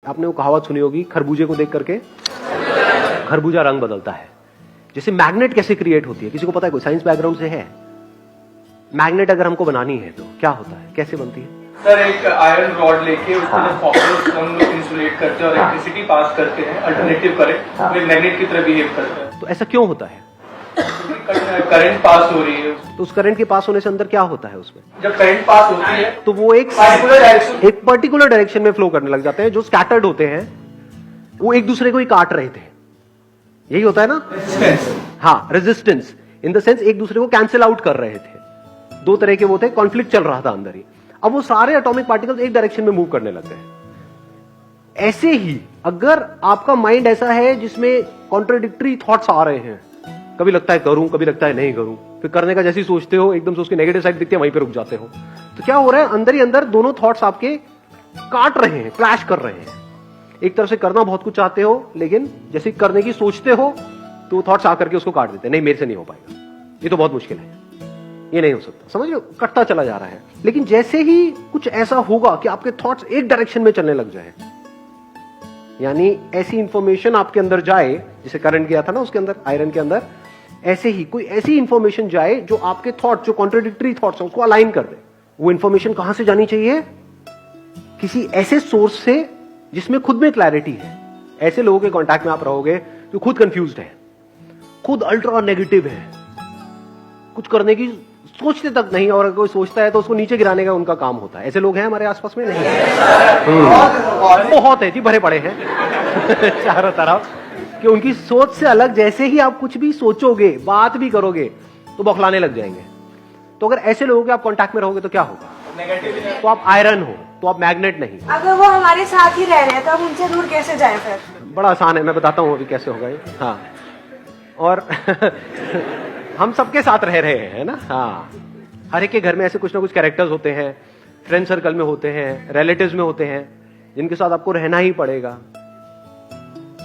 आपने वो कहावत सुनी होगी, खरबूजे को देख करके खरबूजा रंग बदलता है। जैसे मैग्नेट कैसे क्रिएट होती है, किसी को पता है? कोई साइंस बैकग्राउंड से है? मैग्नेट अगर हमको बनानी है तो क्या होता है, कैसे बनती है? सर एक आयरन रॉड लेके उसको जब कॉपर हम लोग इंसुलेट करते हैं और इलेक्ट्रिसिटी पास करते हैं, अल्टरनेटिव करंट वो मैग्नेट की तरह बिहेव करता है। तो ऐसा क्यों होता है? करंट पास हो रही है, तो उस करंट के पास होने से अंदर क्या होता है उसमें? जब करंट पास होती है तो वो एक पर्टिकुलर डायरेक्शन में फ्लो करने लग जाते हैं। जो स्कैटर्ड होते हैं वो एक दूसरे को ही काट रहे थे, यही होता है ना? हाँ, रेजिस्टेंस इन द सेंस एक दूसरे को कैंसिल आउट कर रहे थे। दो तरह के वो थे, कॉन्फ्लिक्ट चल रहा था अंदर ही। अब वो सारे एटॉमिक पार्टिकल्स एक डायरेक्शन में मूव करने लग गए। ऐसे ही अगर आपका माइंड ऐसा है जिसमें कॉन्ट्राडिक्टरी थॉट्स आ रहे हैं, कभी लगता है करूं, कभी लगता है नहीं करूं, फिर करने का जैसे ही सोचते हो एकदम से उसके नेगेटिव साइड दिखते हैं, वहीं पे रुक जाते हो, तो क्या हो रहा है? अंदर ही अंदर दोनों थॉट्स आपके काट रहे हैं, क्लैश कर रहे हैं। एक तरफ से करना बहुत कुछ चाहते हो, लेकिन जैसे करने की सोचते हो तो वो थॉट्स आकर के उसको काट देते हैं। नहीं, मेरे से नहीं हो पाएगा, ये तो बहुत मुश्किल है, ये नहीं हो सकता, समझ लो, कटता चला जा रहा है। लेकिन जैसे ही कुछ ऐसा होगा कि आपके थॉट्स एक डायरेक्शन में चलने लग जाए, यानी ऐसी इंफॉर्मेशन आपके अंदर जाए, जैसे करंट गया था ना उसके अंदर, आयरन के अंदर, ऐसे ही कोई ऐसी इंफॉर्मेशन जाए जो आपके थॉट, जो कॉन्ट्राडिक्टरी थॉट्स हैं, उसको अलाइन कर दे। वो इंफॉर्मेशन कहां से जानी चाहिए? किसी ऐसे सोर्स से जिसमें खुद में क्लैरिटी है। ऐसे लोगों के कांटेक्ट में आप रहोगे जो खुद कंफ्यूज्ड है, खुद अल्ट्रा नेगेटिव है, कुछ करने की सोचते तक नहीं, और अगर कोई सोचता है तो उसको नीचे गिराने का उनका काम होता है। ऐसे लोग हैं हमारे आसपास में? नहीं बहुत है जी, भरे पड़े हैं चारों तरफ, कि उनकी सोच से अलग जैसे ही आप कुछ भी सोचोगे, बात भी करोगे तो बौखलाने लग जाएंगे। तो अगर ऐसे लोगों के आप कांटेक्ट में रहोगे तो क्या होगा? तो आप आयरन हो, तो आप मैग्नेट नहीं। अगर वो हमारे साथ ही रह रहे हैं तो हम उनसे दूर कैसे जाएं फिर? बड़ा आसान है, मैं बताता हूं अभी कैसे होगा ये। हाँ, और हम सबके साथ रह रहे हैं ना। हाँ, हर एक के घर में ऐसे कुछ ना कुछ कैरेक्टर्स होते हैं, फ्रेंड सर्कल में होते हैं, रिलेटिव्स में होते हैं, जिनके साथ आपको रहना ही पड़ेगा।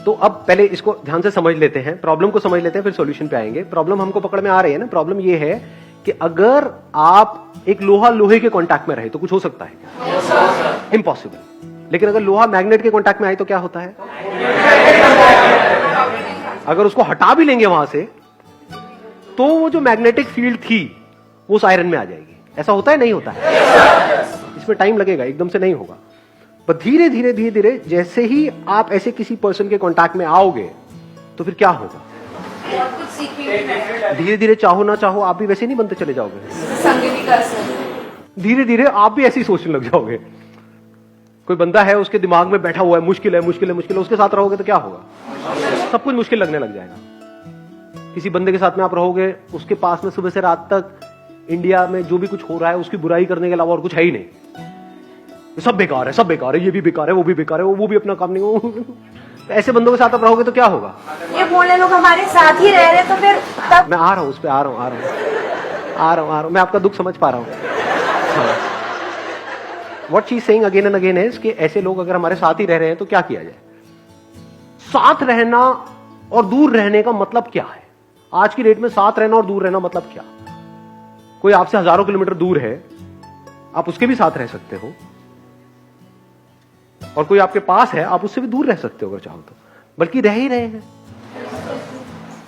तो अब पहले इसको ध्यान से समझ लेते हैं, प्रॉब्लम को समझ लेते हैं, फिर सॉल्यूशन पे आएंगे। प्रॉब्लम हमको पकड़ में आ रही है ना? प्रॉब्लम ये है कि अगर आप एक लोहा लोहे के कांटेक्ट में रहे तो कुछ हो सकता है क्या? इम्पॉसिबल। लेकिन अगर लोहा मैग्नेट के कांटेक्ट में आए तो क्या होता है? अगर उसको हटा भी लेंगे वहां से तो वो जो मैग्नेटिक फील्ड थी वो उस आयरन में आ जाएगी। ऐसा होता है? नहीं होता है? इसमें टाइम लगेगा, एकदम से नहीं होगा, पर धीरे धीरे धीरे धीरे जैसे ही आप ऐसे किसी पर्सन के कांटेक्ट में आओगे तो फिर क्या होगा? धीरे धीरे, चाहो ना चाहो, आप भी वैसे नहीं बनते चले जाओगे। धीरे धीरे आप भी ऐसी सोचने लग जाओगे। कोई बंदा है, उसके दिमाग में बैठा हुआ है, मुश्किल है मुश्किल है मुश्किल है, उसके साथ रहोगे तो क्या होगा? सब कुछ मुश्किल लगने लग जाएगा। किसी बंदे के साथ में आप रहोगे, उसके पास में सुबह से रात तक इंडिया में जो भी कुछ हो रहा है उसकी बुराई करने के अलावा और कुछ है ही नहीं। सब बेकार है, सब बेकार है, ये भी बेकार है, वो भी बेकार है, वो भी अपना काम नहीं। ऐसे बंदों के साथ आप रहोगे तो क्या होगा? ये बोले लोग हमारे साथ ही रह रहे तो फिर तब मैं आ रहा हूं, उस पर आ रहा हूं, मैं आपका दुख समझ पा रहा हूं। What she is saying again and again is कि ऐसे लोग अगर हमारे साथ ही रह रहे हैं तो क्या किया जाए? साथ रहना और दूर रहने का मतलब क्या है? आज की डेट में साथ रहना और दूर रहना मतलब क्या? कोई आपसे हजारों किलोमीटर दूर है, आप उसके भी साथ रह सकते हो, और कोई आपके पास है, आप उससे भी दूर रह सकते हो अगर चाहो तो, बल्कि रह ही रहे हैं।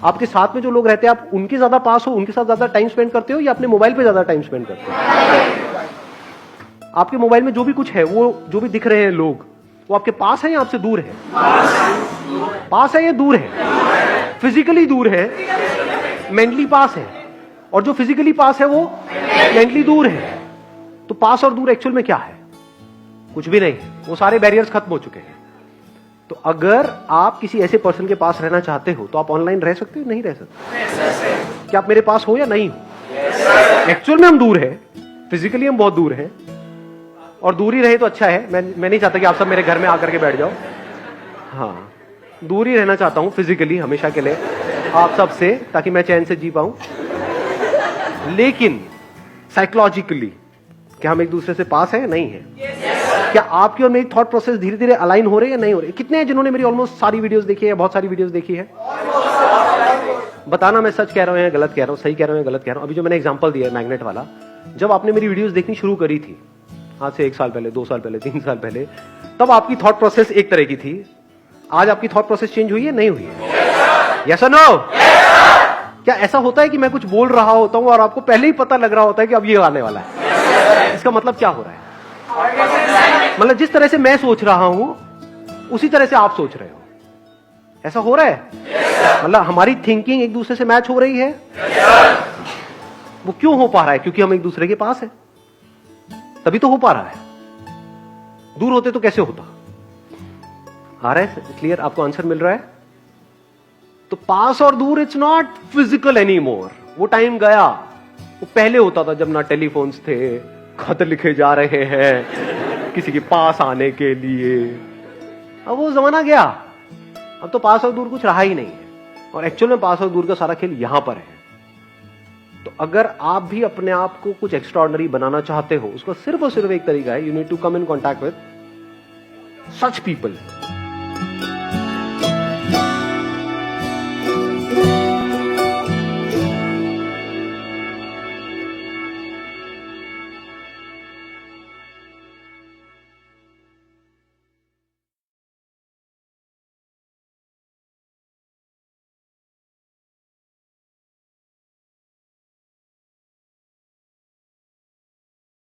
आपके साथ में जो लोग रहते हैं, आप उनके ज्यादा पास हो, उनके साथ ज्यादा टाइम स्पेंड करते हो या अपने मोबाइल पे ज्यादा टाइम स्पेंड करते हो? आपके मोबाइल में जो भी कुछ है, वो जो भी दिख रहे हैं लोग, वो आपके पास है या आपसे दूर है? पास है या दूर है? फिजिकली दूर है, मेंटली पास है, और जो फिजिकली पास है वो मेंटली दूर है। तो पास और दूर एक्चुअल में क्या है? कुछ भी नहीं, वो सारे बैरियर्स खत्म हो चुके हैं। तो अगर आप किसी ऐसे पर्सन के पास रहना चाहते हो तो आप ऑनलाइन रह सकते हो? नहीं रह सकते। क्या आप मेरे पास हो या नहीं हो? एक्चुअल में हम दूर हैं, फिजिकली हम बहुत दूर हैं, और दूर ही रहे तो अच्छा है। मैं नहीं चाहता कि आप सब मेरे घर में आकर के बैठ जाओ। हाँ, दूर ही रहना चाहता हूं फिजिकली हमेशा के लिए आप सबसे, ताकि मैं चैन से जी पाऊं। लेकिन साइकोलॉजिकली क्या हम एक दूसरे से पास हैं? नहीं है। क्या आपकी और मेरी थॉट प्रोसेस धीरे धीरे अलाइन हो रहे हैं या नहीं हो रहे? कितने हैं जिन्होंने मेरी ऑलमोस्ट सारी वीडियोस देखी है, बहुत सारी वीडियोस देखी है? बताना मैं सच कह रहा हूं या गलत कह रहा हूं, सही कह रहा हूं या गलत कह रहा हूं। अभी जो मैंने एग्जांपल दिया है मैग्नेट वाला, जब आपने मेरी वीडियोस देखनी शुरू करी थी, आज से 1 साल पहले, 2 साल पहले, 3 साल पहले, तब आपकी थॉट प्रोसेस एक तरह की थी, आज आपकी थॉट प्रोसेस चेंज हुई है, नहीं हुई है? यस और नो? क्या ऐसा होता है कि मैं कुछ बोल रहा होता हूं और आपको पहले ही पता लग रहा होता है कि अब ये आने वाला है? इसका मतलब क्या हो रहा है? मतलब जिस तरह से मैं सोच रहा हूं उसी तरह से आप सोच रहे हो, ऐसा हो रहा है? मतलब हमारी थिंकिंग एक दूसरे से मैच हो रही है। वो क्यों हो पा रहा है? क्योंकि हम एक दूसरे के पास है, तभी तो हो पा रहा है। दूर होते तो कैसे होता? आ रहा है क्लियर? आपको आंसर मिल रहा है? तो पास और दूर it's not physical any more. वो टाइम गया, वो पहले होता था जब ना टेलीफोन्स थे, खत लिखे जा रहे हैं किसी के पास आने के लिए। अब वो जमाना गया, अब तो पास और दूर कुछ रहा ही नहीं है। और एक्चुअल में पास और दूर का सारा खेल यहां पर है। तो अगर आप भी अपने आप को कुछ एक्स्ट्राऑर्डिनरी बनाना चाहते हो, उसका सिर्फ और सिर्फ एक तरीका है, you need to come in contact with such people.